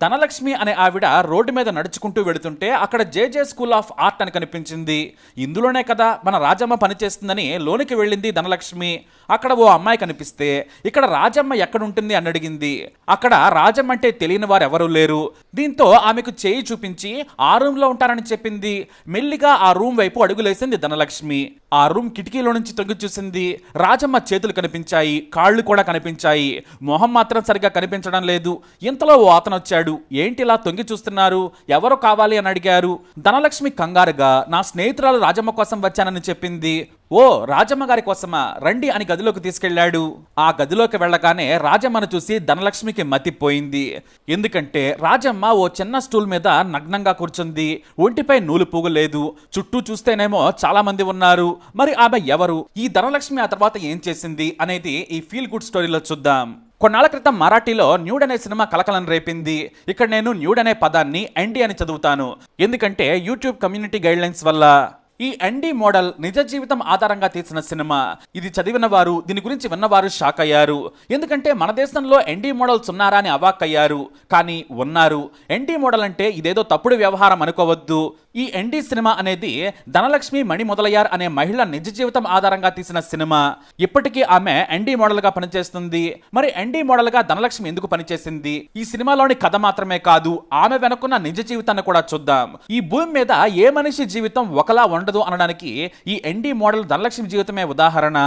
ధనలక్ష్మి అనే ఆవిడ రోడ్డు మీద నడుచుకుంటూ వెళుతుంటే అక్కడ జేజే స్కూల్ ఆఫ్ ఆర్ట్ అని కనిపించింది. ఇందులోనే కదా మన రాజమ్మ పనిచేస్తుందని లోనికి వెళ్ళింది ధనలక్ష్మి. అక్కడ ఓ అమ్మాయి కనిపిస్తే ఇక్కడ రాజమ్మ ఎక్కడుంటుంది అని అడిగింది. అక్కడ రాజమ్మ అంటే తెలియని వారు ఎవరూ లేరు. దీంతో ఆమెకు చేయి చూపించి ఆ రూమ్లో ఉంటారని చెప్పింది. మెల్లిగా ఆ రూమ్ వైపు అడుగులేసింది ధనలక్ష్మి. ఆ రూమ్ కిటికీలో నుంచి తొంగి చూసింది. రాజమ్మ చేతులు కనిపించాయి, కాళ్ళు కూడా కనిపించాయి, మొహం మాత్రం సరిగ్గా కనిపించడం లేదు. ఇంతలో ఓ అతను వచ్చాడు. ఏంటి ఇలా తొంగి చూస్తున్నారు, ఎవరు కావాలి అని అడిగారు. ధనలక్ష్మి కంగారుగా నా స్నేహితురాలు రాజమ్మ కోసం వచ్చానని చెప్పింది. ఓ రాజమ్మ గారి కోసమా, రండి అని గదిలోకి తీసుకెళ్లాడు. ఆ గదిలోకి వెళ్ళగానే రాజమ్మను చూసి ధనలక్ష్మికి మతిపోయింది. ఎందుకంటే రాజమ్మ ఓ చిన్న స్టూల్ మీద నగ్నంగా కూర్చుంది. ఒంటిపై నూలు పువ్వు లేదు. చుట్టూ చూస్తేనేమో చాలా మంది ఉన్నారు. మరి ఆమె ఎవరు, ఈ ధనలక్ష్మి ఆ తర్వాత ఏం చేసింది అనేది ఈ ఫీల్ గుడ్ స్టోరీలో చూద్దాం. కొన్నాళ్ల క్రితం మరాఠీలో న్యూడ్ అనే సినిమా కలకలం రేపింది. ఇక్కడ నేను న్యూడ్ అనే పదాన్ని ఎన్డీ అని చదువుతాను, ఎందుకంటే యూట్యూబ్ కమ్యూనిటీ గైడ్లైన్స్ వల్ల. ఈ ఎన్డీ మోడల్ నిజ జీవితం ఆధారంగా తీసిన సినిమా. ఇది చదివిన వారు, దీని గురించి విన్నవారు షాక్ అయ్యారు. ఎందుకంటే మన దేశంలో ఎన్డీ మోడల్స్ ఉన్నారా అని అవాక్కయ్యారు. కానీ ఉన్నారు. ఎన్డీ మోడల్ అంటే ఇదేదో తప్పుడు వ్యవహారం అనుకోవద్దు. ఈ ఎన్డీ సినిమా అనేది ధనలక్ష్మి మణి మొదలయ్యార్ అనే మహిళ నిజ జీవితం ఆధారంగా తీసిన సినిమా. ఇప్పటికీ ఆమె ఎన్డీ మోడల్ గా పనిచేస్తుంది. మరి ఎన్డీ మోడల్ గా ధనలక్ష్మి ఎందుకు పనిచేసింది, ఈ సినిమాలోని కథ మాత్రమే కాదు, ఆమె వెనుకున్న నిజ జీవితాన్ని కూడా చూద్దాం. ఈ భూమి మీద ఏ మనిషి జీవితం ఒకలా ఉండదు అనడానికి ఈ ఎన్డీ మోడల్ ధనలక్ష్మి జీవితమే ఉదాహరణ.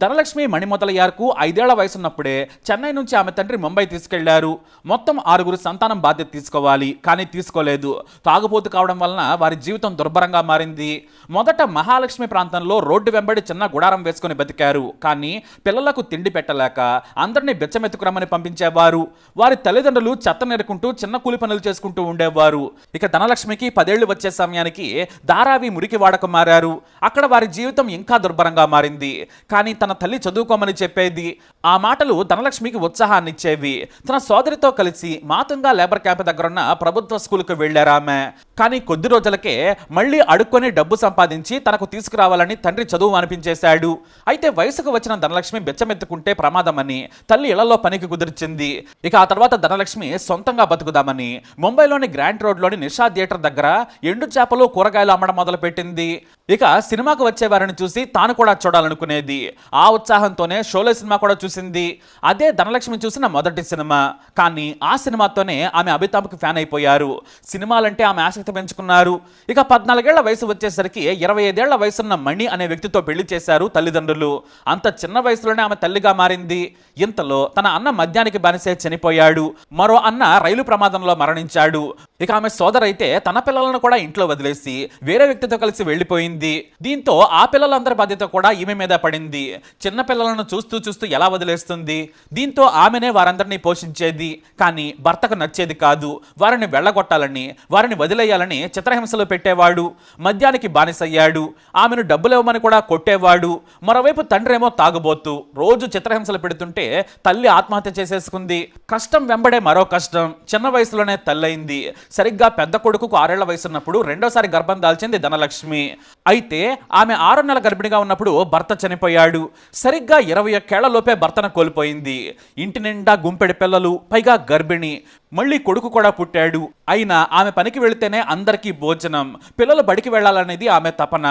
ధనలక్ష్మి మణి మొదలయ్యార్కు 5 ఏళ్ల వయసున్నప్పుడే చెన్నై నుంచి ఆమె తండ్రి ముంబై తీసుకెళ్లారు. మొత్తం 6 సంతానం బాధ్యత తీసుకోవాలి, కానీ తీసుకోలేదు. తాగుబోతు కావడం వలన వారి జీవితం దుర్భరంగా మారింది. మొదట మహాలక్ష్మి ప్రాంతంలో రోడ్డు వెంబడి చిన్న గుడారం వేసుకుని బతికారు. కానీ పిల్లలకు తిండి పెట్టలేక అందరినీ బెచ్చమెత్తుకురమ్మని పంపించేవారు. వారి తల్లిదండ్రులు చెత్త నెరుకుంటూ చిన్న కూలి పనులు చేసుకుంటూ ఉండేవారు. ఇక ధనలక్ష్మికి 10 ఏళ్లు వచ్చే సమయానికి ధారావి మురికి వాడకు మారారు. అక్కడ వారి జీవితం ఇంకా దుర్భరంగా మారింది. కానీ తన తల్లి చదువుకోమని చెప్పేది. ఆ మాటలు ధనలక్ష్మికి ఉత్సాహాన్ని ఇచ్చేవి. తన సోదరితో కలిసి మాతుంగా లేబర్ క్యాంప్ దగ్గరున్న ప్రభుత్వ స్కూల్కు వెళ్లారామె. కానీ కొద్ది రోజులకే మళ్ళీ అడుక్కొని డబ్బు సంపాదించి తనకు తీసుకురావాలని తండ్రి చదువు అనిపించేశాడు. అయితే వయసుకు వచ్చిన ధనలక్ష్మి బెచ్చమెత్తుకుంటే ప్రమాదమని తల్లి ఇళ్లలో పనికి కుదిర్చింది. ఇక ఆ తర్వాత ధనలక్ష్మి సొంతంగా బతుకుదామని ముంబైలోని గ్రాండ్ రోడ్లోని నిషా థియేటర్ దగ్గర ఎండు చేపలు కూరగాయలు అమ్మడం మొదలుపెట్టింది. ఇక సినిమాకు వచ్చేవారిని చూసి తాను కూడా చూడాలనుకునేది. ఆ ఉత్సాహంతోనే షోలే సినిమా కూడా చూసింది. అదే ధనలక్ష్మి చూసిన మొదటి సినిమా. కానీ ఆ సినిమాతోనే ఆమె అమితాబ్కి ఫ్యాన్ అయిపోయారు. సినిమాలంటే ఆమె ఆసక్తి పెంచుకున్నారు. ఇక 14 ఏళ్ల వయసు వచ్చేసరికి 25 ఏళ్ల వయసున్న మణి అనే వ్యక్తితో పెళ్లి చేశారు తల్లిదండ్రులు. అంత చిన్న వయసులోనే ఆమె తల్లిగా మారింది. ఇంతలో తన అన్న మద్యానికి బానిసే చనిపోయాడు. మరో అన్న రైలు ప్రమాదంలో మరణించాడు. ఇక ఆమె సోదరైతే తన పిల్లలను కూడా ఇంట్లో వదిలేసి వేరే వ్యక్తితో కలిసి వెళ్లిపోయింది. దీంతో ఆ పిల్లలందరి బాధ్యత కూడా ఈమె మీద పడింది. చిన్న పిల్లలను చూస్తూ చూస్తూ ఎలా వదిలేస్తుంది? దీంతో ఆమెనే వారందరినీ పోషించేది. కానీ భర్తకు నచ్చేది కాదు. వారిని వెళ్ళగొట్టాలని, వారిని వదిలేయాలని చిత్రహింసలు పెట్టేవాడు. మద్యానికి బానిసయ్యాడు. ఆమెను డబ్బులేవమని కూడా కొట్టేవాడు. మరోవైపు తండ్రి ఏమో తాగుబోతూ రోజు చిత్రహింసలు పెడుతుంటే తల్లి ఆత్మహత్య చేసేసుకుంది. కష్టం వెంబడే మరో కష్టం. చిన్న వయసులోనే తల్లయింది. సరిగ్గా పెద్ద కొడుకుకు 6 ఏళ్ల వయసున్నప్పుడు రెండోసారి గర్భం దాల్చింది ధనలక్ష్మి. అయితే ఆమె 6 నెలల గర్భిణిగా ఉన్నప్పుడు భర్త చనిపోయాడు. సరిగ్గా 21 ఏళ్లలోపే భర్తను కోల్పోయింది. ఇంటి నిండా గుంపెడి పిల్లలు, పైగా గర్భిణి. మళ్ళీ కొడుకు కూడా పుట్టాడు. అయినా ఆమె పనికి వెళితేనే అందరికీ భోజనం, పిల్లలు బడికి వెళ్లాలనేది ఆమె తపన.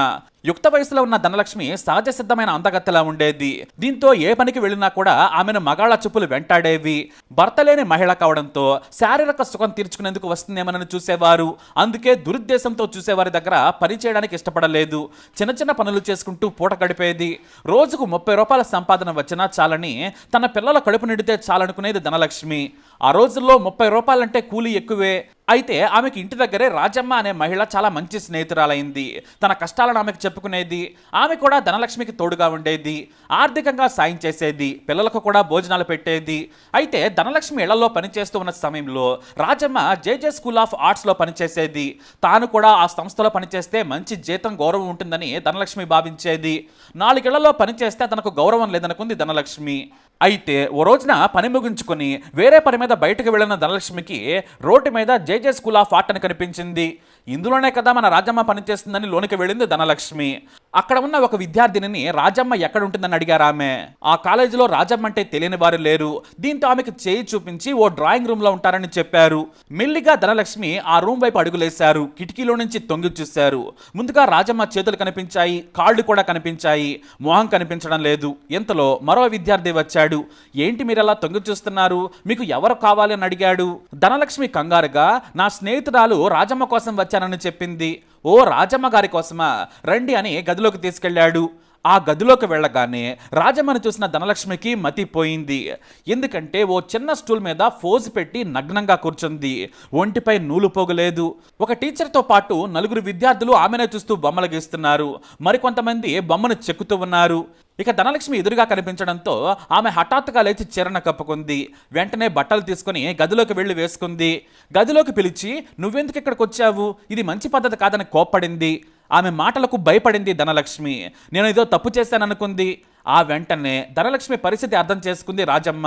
యుక్త వయసులో ఉన్న ధనలక్ష్మి సహజ సిద్ధమైన అందగత్తెలా ఉండేది. దీంతో ఏ పనికి వెళ్ళినా కూడా ఆమెను మగాళ్ల చూపులు వెంటాడేవి. భర్త లేని మహిళ కావడంతో శారీరక సుఖం తీర్చుకునేందుకు వస్తుందేమని చూసేవారు. అందుకే దురుద్దేశంతో చూసేవారి దగ్గర పని చేయడానికి ఇష్టపడలేదు. చిన్న చిన్న పనులు చేసుకుంటూ పూట గడిపేది. రోజుకు 30 రూపాయల సంపాదన వచ్చినా చాలని, తన పిల్లల కడుపు నిండితే చాలనుకునేది ధనలక్ష్మి. ఆ రోజుల్లో 30 రూపాయలంటే కూలీ ఎక్కువే. అయితే ఆమెకి ఇంటి దగ్గరే రాజమ్మ అనే మహిళ చాలా మంచి స్నేహితురాలైంది. తన కష్టాలను ఆమెకు చెప్పుకునేది. ఆమె కూడా ధనలక్ష్మికి తోడుగా ఉండేది. ఆర్థికంగా సాయం చేసేది. పిల్లలకు కూడా భోజనాలు పెట్టేది. అయితే ధనలక్ష్మి ఇళ్లలో పనిచేస్తూ ఉన్న సమయంలో రాజమ్మ జేజే స్కూల్ ఆఫ్ ఆర్ట్స్లో పనిచేసేది. తాను కూడా ఆ సంస్థలో పనిచేస్తే మంచి జీతం, గౌరవం ఉంటుందని ధనలక్ష్మి భావించేది. 4 ఏళ్లలో పనిచేస్తే తనకు గౌరవం లేదనుకుంది ధనలక్ష్మి. అయితే ఓ రోజున పని ముగించుకొని వేరే పని మీద బయటకు వెళ్ళిన ధనలక్ష్మికి రోడ్డు మీద జేజే స్కూల్ ఆఫ్ ఆర్ట్ అని కనిపించింది. ఇందులోనే కదా మన రాజమ్మ పనిచేస్తుందని లోనికి వెళ్ళింది ధనలక్ష్మి. అక్కడ ఉన్న ఒక విద్యార్థినిని రాజమ్మ ఎక్కడ ఉంటుందని అడిగారు ఆమె. ఆ కాలేజీలో రాజమ్మ అంటే తెలియని వారు లేరు. దీంతో ఆమెకు చేయి చూపించి ఓ డ్రాయింగ్ రూమ్ లో ఉంటారని చెప్పారు. మెల్లిగా ధనలక్ష్మి ఆ రూమ్ వైపు అడుగులేశారు. కిటికీలో నుంచి తొంగి చూశారు. ముందుగా రాజమ్మ చేతులు కనిపించాయి, కాళ్ళు కూడా కనిపించాయి, మొహం కనిపించడం లేదు. ఇంతలో మరో విద్యార్థి వచ్చాడు. ఏంటి మీరు అలా తొంగి చూస్తున్నారు, మీకు ఎవరు కావాలి అని అడిగాడు. ధనలక్ష్మి కంగారుగా నా స్నేహితురాలు రాజమ్మ కోసం వచ్చానని చెప్పింది. ఓ రాజమ్మ గారి కోసమా, రండి అని గదిలోకి తీసుకెళ్లాడు. ఆ గదిలోకి వెళ్ళగానే రాజమ్మను చూసిన ధనలక్ష్మికి మతిపోయింది. ఎందుకంటే ఓ చిన్న స్టూల్ మీద ఫోజు పెట్టి నగ్నంగా కూర్చుంది. ఒంటిపై నూలు పోగులేదు. ఒక టీచర్తో పాటు 4 విద్యార్థులు ఆమెనే చూస్తూ బొమ్మలు గీస్తున్నారు. మరికొంతమంది బొమ్మను చెక్కుతూ ఉన్నారు. ఇక ధనలక్ష్మి ఎదురుగా కనిపించడంతో ఆమె హఠాత్తుగా లేచి చీరను కప్పుకుంది. వెంటనే బట్టలు తీసుకుని గదిలోకి వెళ్లి వేసుకుంది. గదిలోకి పిలిచి నువ్వెందుకు ఇక్కడికి వచ్చావు, ఇది మంచి పద్ధతి కాదని కోప్పడింది. ఆమె మాటలకు భయపడింది ధనలక్ష్మి. నేను ఏదో తప్పు చేశాననుకుంది. ఆ వెంటనే ధనలక్ష్మి పరిస్థితి అర్థం చేసుకుంది రాజమ్మ.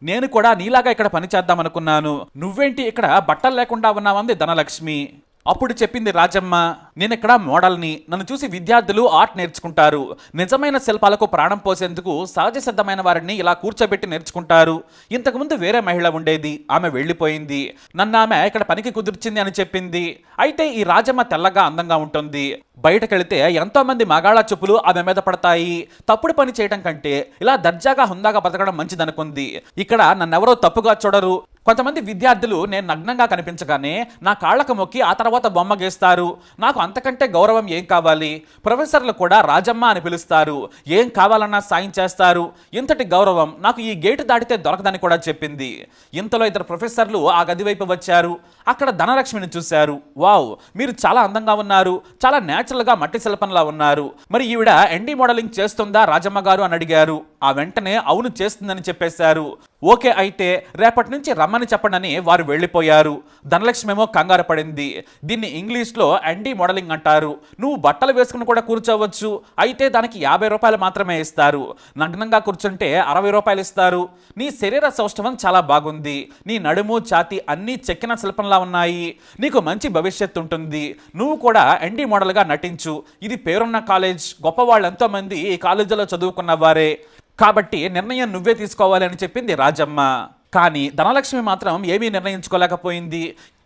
నేను కూడా నీలాగా ఇక్కడ పని చేద్దామనుకున్నాను, నువ్వేంటి ఇక్కడ బట్టలు లేకుండా ఉన్నావంది ధనలక్ష్మి. అప్పుడు చెప్పింది రాజమ్మ, నేను ఇక్కడ మోడల్ని, నన్ను చూసి విద్యార్థులు ఆర్ట్ నేర్చుకుంటారు. నిజమైన శిల్పాలకు ప్రాణం పోసేందుకు సహజ సిద్ధమైన వారిని ఇలా కూర్చోబెట్టి నేర్చుకుంటారు. ఇంతకుముందు వేరే మహిళ ఉండేది, ఆమె వెళ్ళిపోయింది. నన్ను ఆమె ఇక్కడ పనికి కుదిర్చింది అని చెప్పింది. అయితే ఈ రాజమ్మ తెల్లగా అందంగా ఉంటుంది. బయటకెళితే ఎంతో మంది మగాళ్ళ చెప్పులు ఆమె మీద పడతాయి. తప్పుడు పని చేయడం కంటే ఇలా దర్జాగా హుందాగా బతకడం మంచిదనుకుంది. ఇక్కడ నన్నెవరో తప్పుగా చూడరు. కొంతమంది విద్యార్థులు నేను నగ్నంగా కనిపించగానే నా కాళ్లకు మొక్కి ఆ తర్వాత బొమ్మ గీస్తారు. నాకు అంతకంటే గౌరవం ఏం కావాలి? ప్రొఫెసర్లు కూడా రాజమ్మ అని పిలుస్తారు, ఏం కావాలన్నా సాయం చేస్తారు. ఇంతటి గౌరవం నాకు ఈ గేటు దాటితే దొరకదని కూడా చెప్పింది. ఇంతలో 2 ప్రొఫెసర్లు ఆ గది వైపు వచ్చారు. అక్కడ ధనలక్ష్మిని చూశారు. వావ్, మీరు చాలా అందంగా ఉన్నారు, చాలా న్యాచురల్గా మట్టి శిల్పంలా ఉన్నారు. మరి ఈవిడ ఎన్డీ మోడలింగ్ చేస్తుందా రాజమ్మ గారు అని అడిగారు. ఆ వెంటనే అవును చేస్తుందని చెప్పేశారు. ఓకే, అయితే రేపటి నుంచి రమ్మని చెప్పండి వారు వెళ్ళిపోయారు. ధనలక్ష్మి ఏమో కంగారు పడింది. దీన్ని ఇంగ్లీష్లో ఎన్డీ మోడలింగ్ అంటారు. నువ్వు బట్టలు వేసుకుని కూడా కూర్చోవచ్చు, అయితే దానికి 50 రూపాయలు మాత్రమే ఇస్తారు. నగ్నంగా కూర్చుంటే 60 రూపాయలు ఇస్తారు. నీ శరీర సౌష్ఠవం చాలా బాగుంది, నీ నడుము ఛాతి అన్నీ చెక్కిన శిల్పంలా ఉన్నాయి, నీకు మంచి భవిష్యత్తు ఉంటుంది. నువ్వు కూడా ఎన్డీ మోడల్గా నటించు. ఇది పేరున్న కాలేజ్, గొప్పవాళ్ళు ఎంతో మంది ఈ కాలేజీలో చదువుకున్న వారే, కాబట్టి నిర్ణయం నువ్వే తీసుకోవాలి అని చెప్పింది రాజమ్మ. కానీ ధనలక్ష్మి మాత్రం ఏమీ నిర్ణయించుకోలేకపోయింది.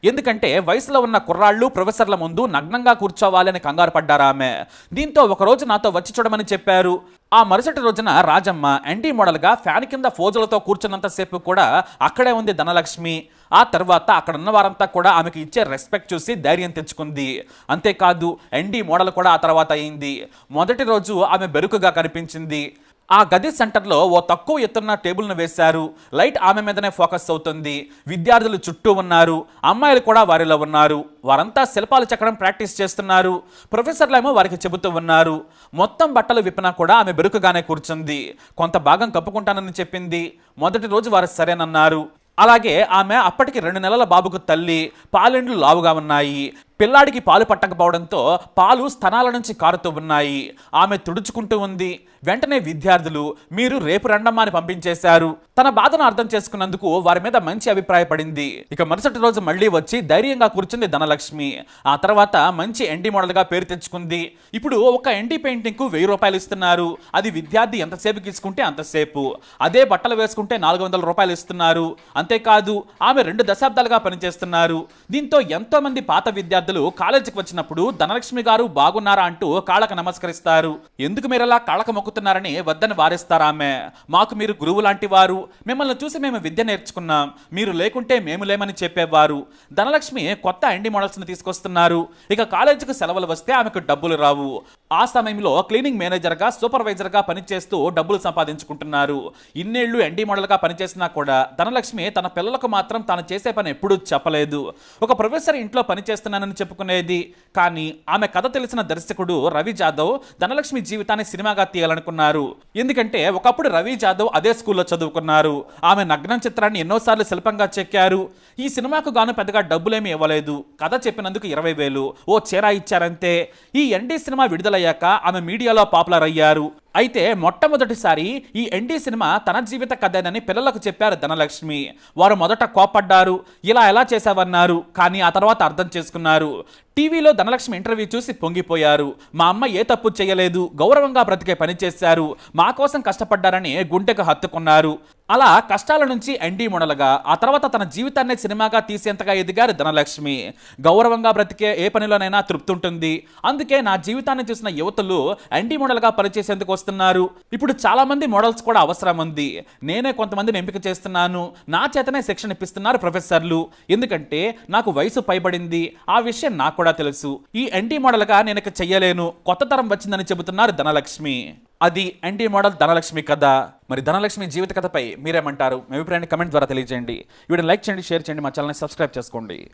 ఎందుకంటే వయసులో ఉన్న కుర్రాళ్ళు ప్రొఫెసర్ల ముందు నగ్నంగా కూర్చోవాలి అని కంగారు పడ్డారామె. దీంతో ఒకరోజు నాతో వచ్చి చూడమని చెప్పారు. ఆ మరుసటి రోజున రాజమ్మ ఎన్టీ మోడల్గా ఫ్యాన్ కింద ఫోజులతో కూర్చున్నంతసేపు కూడా అక్కడే ఉంది ధనలక్ష్మి. ఆ తర్వాత అక్కడ ఉన్న వారంతా కూడా ఆమెకు ఇచ్చే రెస్పెక్ట్ చూసి ధైర్యం తెచ్చుకుంది. అంతేకాదు ఎన్డీ మోడల్ కూడా ఆ తర్వాత అయింది. మొదటి రోజు ఆమె బెరుకుగా కనిపించింది. ఆ గది సెంటర్లో ఓ తక్కువ ఎత్తున్న టేబుల్ను వేశారు. లైట్ ఆమె మీదనే ఫోకస్ అవుతుంది. విద్యార్థులు చుట్టూ ఉన్నారు, అమ్మాయిలు కూడా వారిలో ఉన్నారు. వారంతా శిల్పాలు చెక్కడం ప్రాక్టీస్ చేస్తున్నారు. ప్రొఫెసర్లేమో వారికి చెబుతూ ఉన్నారు. మొత్తం బట్టలు విప్పినా కూడా ఆమె బెరుకుగానే కూర్చుంది. కొంత భాగం కప్పుకుంటానని చెప్పింది. మొదటి రోజు వారు సరేనన్నారు. అలాగే ఆమె అప్పటికి 2 నెలల బాబుకు తల్లి. పాలెండ్లు లావుగా ఉన్నాయి. పిల్లాడికి పాలు పట్టకపోవడంతో పాలు స్తనాల నుంచి కారుతూ ఉన్నాయి. ఆమె తుడుచుకుంటూ ఉంది. వెంటనే విద్యార్థులు మీరు రేపు రండమ్మా అని పంపించేశారు. తన బాధను అర్థం చేసుకున్నందుకు వారి మీద మంచి అభిప్రాయపడింది. ఇక మరుసటి రోజు మళ్ళీ వచ్చి ధైర్యంగా కూర్చుంది ధనలక్ష్మి. ఆ తర్వాత మంచి ఎన్డీ మోడల్గా పేరు తెచ్చుకుంది. ఇప్పుడు ఒక ఎన్డీ పెయింటింగ్కు 1000 రూపాయలు ఇస్తున్నారు. అది విద్యార్థి ఎంతసేపు తీసుకుంటే అంతసేపు. అదే బట్టలు వేసుకుంటే 400 రూపాయలు ఇస్తున్నారు. అంతేకాదు ఆమె 2 దశాబ్దాలుగా పనిచేస్తున్నారు. దీంతో ఎంతో మంది పాత విద్యార్థులు కాలేజీకి వచ్చినప్పుడు ధనలక్ష్మి గారు బాగున్నారా అంటూ కాళ్ళకు నమస్కరిస్తారు. ఎందుకు మీరు అలా కాళ్ళకు మొక్కుతున్నారని వద్దని వారిస్తారామె. మాకు మీరు గురువు లాంటి వారు, మిమ్మల్ని చూసి మేము విద్య నేర్చుకున్నాం, మీరు లేకుంటే మేము లేమని చెప్పేవారు. ధనలక్ష్మి కొత్త ఎన్డీ మోడల్స్ని తీసుకొస్తున్నారు. ఇక కాలేజీకి సెలవులు వస్తే ఆమెకు డబ్బులు రావు. ఆ సమయంలో క్లీనింగ్ మేనేజర్గా సూపర్వైజర్గా పనిచేస్తూ డబ్బులు సంపాదించుకుంటున్నారు. ఇన్నేళ్లు ఎన్డీ మోడల్గా పనిచేసినా కూడా ధనలక్ష్మి తన పిల్లలకు మాత్రం తాను చేసే పని ఎప్పుడూ చెప్పలేదు. ఒక ప్రొఫెసర్ ఇంట్లో పనిచేస్తున్నానని చెప్పుకునేది. కానీ ఆమె కథ తెలిసిన దర్శకుడు రవి జాదవ్ ధనలక్ష్మి జీవితాన్ని సినిమాగా తీయాలనుకున్నారు. ఎందుకంటే ఒకప్పుడు రవి జాదవ్ అదే స్కూల్లో చదువుకున్నారు. ఆమె నగ్నం చిత్రాన్ని ఎన్నోసార్లు శిల్పంగా చెక్కారు. ఈ సినిమాకు గాను పెద్దగా డబ్బులేమీ ఇవ్వలేదు. కథ చెప్పినందుకు 20,000 ఓ చీర ఇచ్చారంతే. ఈ ఎన్డీ సినిమా విడుదలయ్యాక ఆమె మీడియాలో పాపులర్ అయ్యారు. అయితే మొట్టమొదటిసారి ఈ ఎన్డీ సినిమా తన జీవిత కథేనని పిల్లలకు చెప్పారు ధనలక్ష్మి. వారు మొదట కోప్పడ్డారు, ఇలా ఎలా చేశావన్నారు. కానీ ఆ తర్వాత అర్థం చేసుకున్నారు. టీవీలో ధనలక్ష్మి ఇంటర్వ్యూ చూసి పొంగిపోయారు. మా అమ్మ ఏ తప్పు చేయలేదు, గౌరవంగా బ్రతికే పని చేశారు, మా కోసం కష్టపడ్డారని గుండెకు హత్తుకున్నారు. అలా కష్టాల నుంచి ఎన్టీ మోడల్గా, ఆ తర్వాత తన జీవితాన్ని సినిమాగా తీసేంతగా ఎదిగారు ధనలక్ష్మి. గౌరవంగా బ్రతికే ఏ పనిలోనైనా తృప్తి ఉంటుంది. అందుకే నా జీవితాన్ని చూసిన యువతులు ఎన్టీ మోడల్గా పనిచేసేందుకు వస్తున్నారు. ఇప్పుడు చాలా మంది మోడల్స్ కూడా అవసరం ఉంది. నేనే కొంతమందిని ఎంపిక చేస్తున్నాను. నా చేతనే శిక్షణ ఇప్పిస్తున్నారు ప్రొఫెసర్లు. ఎందుకంటే నాకు వయసు పైబడింది, ఆ విషయం నాకు కూడా తెలుసు. ఈ ఎన్టీ మోడల్గా నేను ఇక చెయ్యలేను, కొత్త తరం వచ్చిందని చెబుతున్నారు ధనలక్ష్మి. అది ఎన్టీ మోడల్ ధనలక్ష్మి కథ. మరి ధనలక్ష్మి జీవిత కథపై మీరేమంటారు? మీ అభిప్రాయాన్ని కమెంట్ ద్వారా తెలియజేయండి. వీడియోని లైక్ చేయండి, షేర్ చేయండి, మా ఛానల్ని సబ్స్క్రైబ్ చేసుకోండి.